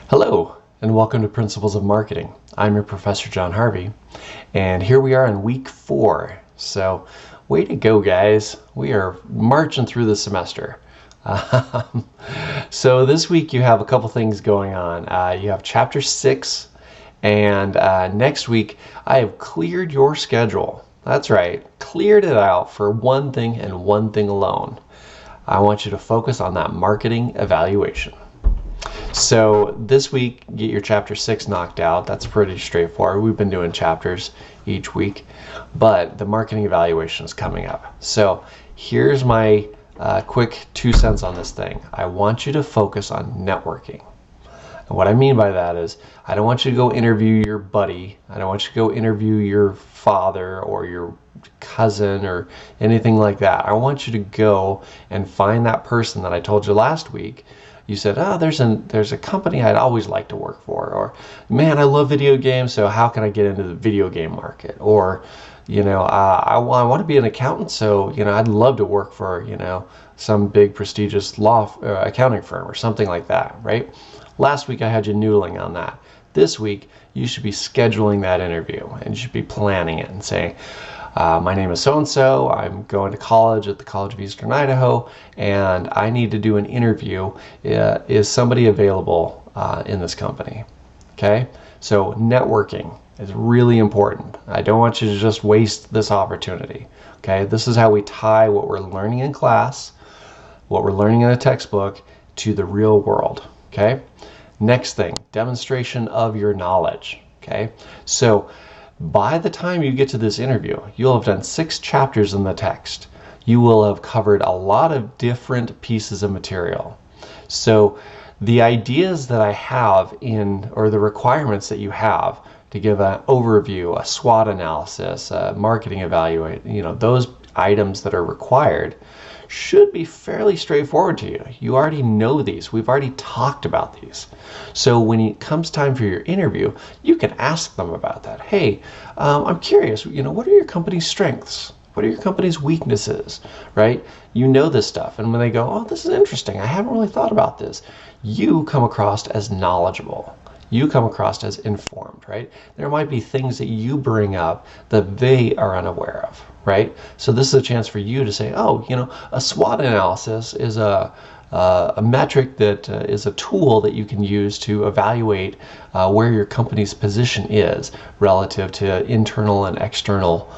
Hello, and welcome to Principles of Marketing. I'm your Professor John Harvey, and here we are in week 4. So, way to go, guys. We are marching through the semester. So this week you have a couple things going on. You have Chapter 6, and next week I have cleared your schedule. That's right, cleared it out for one thing and one thing alone. I want you to focus on that marketing evaluation. So this week, get your Chapter 6 knocked out. That's pretty straightforward. We've been doing chapters each week, but the marketing evaluation is coming up. So here's my quick 2 cents on this thing. I want you to focus on networking. And what I mean by that is, I don't want you to go interview your buddy. I don't want you to go interview your father or your cousin or anything like that. I want you to go and find that person that I told you last week. You said, oh, there's a company I'd always like to work for, or man, I love video games, so how can I get into the video game market? Or, you know, I want to be an accountant, so, you know, I'd love to work for, you know, some big prestigious accounting firm or something like that, right? Last week I had you noodling on that. This week you should be scheduling that interview, and you should be planning it and saying, my name is so-and-so, I'm going to college at the College of Eastern Idaho, and I need to do an interview. Is somebody available in this company? Okay, so networking is really important. I don't want you to just waste this opportunity. Okay, this is how we tie what we're learning in class, what we're learning in a textbook, to the real world. Okay, next thing, demonstration of your knowledge. Okay, so by the time you get to this interview, you'll have done 6 chapters in the text. You will have covered a lot of different pieces of material. So the ideas that I have or the requirements that you have to give an overview, a SWOT analysis, a marketing evaluation, you know, those items that are required should be fairly straightforward to you. You already know these. We've already talked about these. So when it comes time for your interview, you can ask them about that. Hey, I'm curious, you know, what are your company's strengths? What are your company's weaknesses, right? You know this stuff. And when they go, oh, this is interesting, I haven't really thought about this, you come across as knowledgeable. You come across as informed, right? There might be things that you bring up that they are unaware of, right? So this is a chance for you to say, oh, you know, a SWOT analysis is a metric that is a tool that you can use to evaluate where your company's position is relative to internal and external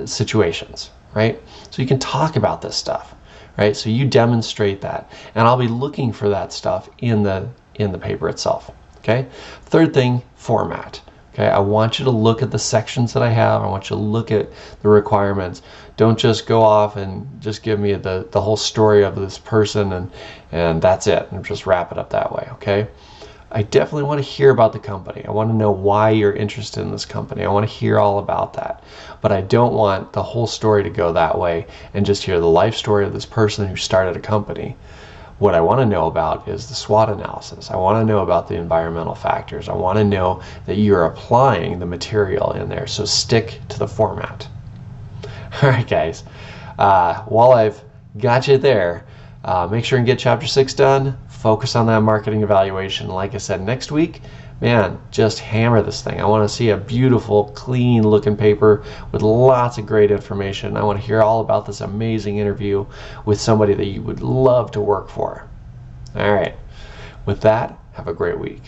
situations, right? So you can talk about this stuff, right? So you demonstrate that, and I'll be looking for that stuff in the paper itself. Okay. Third thing, format. Okay. I want you to look at the sections that I have. I want you to look at the requirements. Don't just go off and just give me the whole story of this person and that's it, and just wrap it up that way. Okay. I definitely want to hear about the company. I want to know why you're interested in this company. I want to hear all about that. But I don't want the whole story to go that way and just hear the life story of this person who started a company. What I want to know about is the SWOT analysis. I want to know about the environmental factors. I want to know that you're applying the material in there. So stick to the format. All right, guys. While I've got you there, make sure and get Chapter 6 done. Focus on that marketing evaluation. Like I said, next week, man, just hammer this thing. I want to see a beautiful, clean looking paper with lots of great information. I want to hear all about this amazing interview with somebody that you would love to work for. All right. With that, have a great week.